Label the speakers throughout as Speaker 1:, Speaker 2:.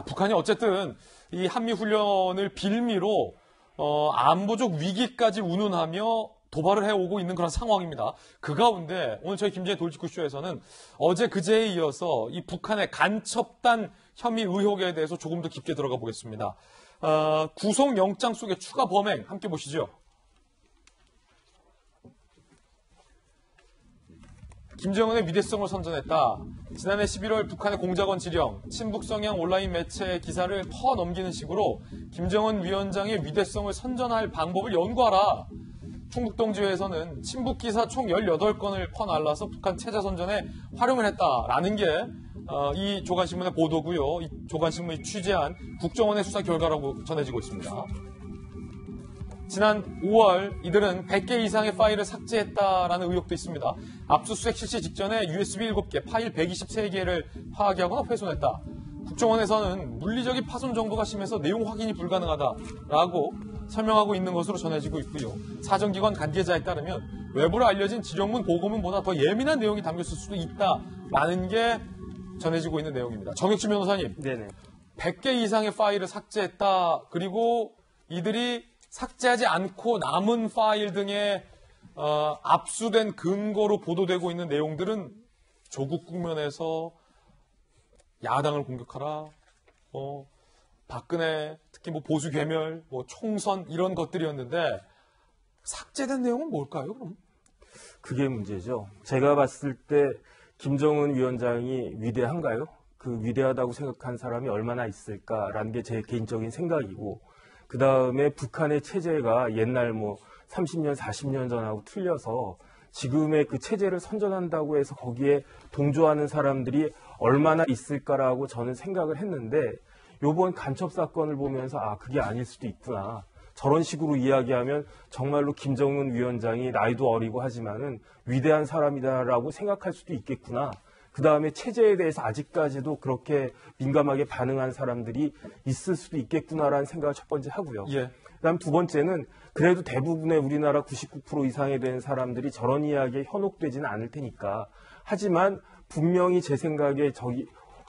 Speaker 1: 북한이 어쨌든 이 한미 훈련을 빌미로 안보적 위기까지 운운하며 도발을 해오고 있는 그런 상황입니다. 그 가운데 오늘 저희 김재의 돌직구쇼에서는 어제 그제에 이어서 이 북한의 간첩단 혐의 의혹에 대해서 조금 더 깊게 들어가 보겠습니다. 구속영장 속의 추가 범행 함께 보시죠. 김정은의 위대성을 선전했다. 지난해 11월 북한의 공작원 지령, 친북 성향 온라인 매체 기사를 퍼넘기는 식으로 김정은 위원장의 위대성을 선전할 방법을 연구하라. 충북동지회에서는 친북 기사 총 18건을 퍼날라서 북한 체제 선전에 활용을 했다라는 게 이 조간신문의 보도고요. 이 조간신문이 취재한 국정원의 수사 결과라고 전해지고 있습니다. 지난 5월 이들은 100개 이상의 파일을 삭제했다라는 의혹도 있습니다. 압수수색 실시 직전에 USB 7개, 파일 123개를 파악하거나 훼손했다. 국정원에서는 물리적인 파손 정도가 심해서 내용 확인이 불가능하다라고 설명하고 있는 것으로 전해지고 있고요. 사정기관 관계자에 따르면 외부로 알려진 지령문 보고문보다 더 예민한 내용이 담겼을 수도 있다라는 게 전해지고 있는 내용입니다. 정혁진 변호사님,
Speaker 2: 네네.
Speaker 1: 100개 이상의 파일을 삭제했다. 그리고 이들이 삭제하지 않고 남은 파일 등에 압수된 근거로 보도되고 있는 내용들은 조국 국면에서 야당을 공격하라, 박근혜, 특히 뭐 보수 괴멸, 뭐 총선 이런 것들이었는데 삭제된 내용은 뭘까요, 그럼?
Speaker 2: 그게 문제죠. 제가 봤을 때 김정은 위원장이 위대한가요? 그 위대하다고 생각한 사람이 얼마나 있을까라는 게 제 개인적인 생각이고, 그 다음에 북한의 체제가 옛날 뭐 30년, 40년 전하고 틀려서 지금의 그 체제를 선전한다고 해서 거기에 동조하는 사람들이 얼마나 있을까라고 저는 생각을 했는데, 요번 간첩 사건을 보면서 그게 아닐 수도 있구나. 저런 식으로 이야기하면 정말로 김정은 위원장이 나이도 어리고 하지만은 위대한 사람이다라고 생각할 수도 있겠구나. 그 다음에 체제에 대해서 아직까지도 그렇게 민감하게 반응한 사람들이 있을 수도 있겠구나라는 생각을 첫 번째 하고요.
Speaker 1: 예.
Speaker 2: 그다음 두 번째는 그래도 대부분의 우리나라 99% 이상에 되는 사람들이 저런 이야기에 현혹되지는 않을 테니까. 하지만 분명히 제 생각에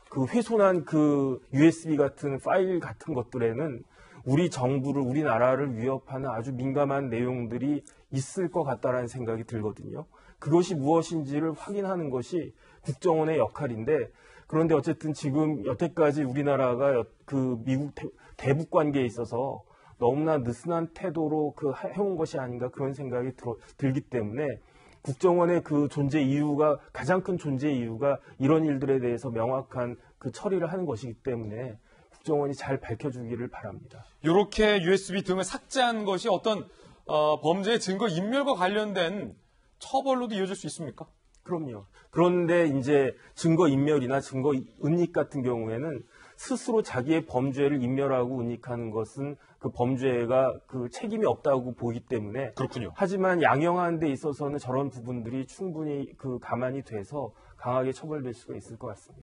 Speaker 2: 그 훼손한 그 USB 같은 파일 같은 것들에는 우리 정부를, 우리나라를 위협하는 아주 민감한 내용들이 있을 것 같다라는 생각이 들거든요. 그것이 무엇인지를 확인하는 것이 국정원의 역할인데, 그런데 어쨌든 지금 여태까지 우리나라가 그 미국 대북 관계에 있어서 너무나 느슨한 태도로 해온 것이 아닌가 그런 생각이 들기 때문에 국정원의 그 존재 이유가, 가장 큰 존재 이유가 이런 일들에 대해서 명확한 그 처리를 하는 것이기 때문에 국정원이 잘 밝혀주기를 바랍니다.
Speaker 1: 이렇게 USB 등을 삭제한 것이 어떤 범죄의 증거 인멸과 관련된 처벌로도 이어질 수 있습니까?
Speaker 2: 그럼요. 그런데 이제 증거 인멸이나 증거 은닉 같은 경우에는 스스로 자기의 범죄를 인멸하고 은닉하는 것은 그 범죄가 그 책임이 없다고 보기 때문에.
Speaker 1: 그렇군요.
Speaker 2: 하지만 양형하는 데 있어서는 저런 부분들이 충분히 그 감안이 돼서 강하게 처벌될 수가 있을 것 같습니다.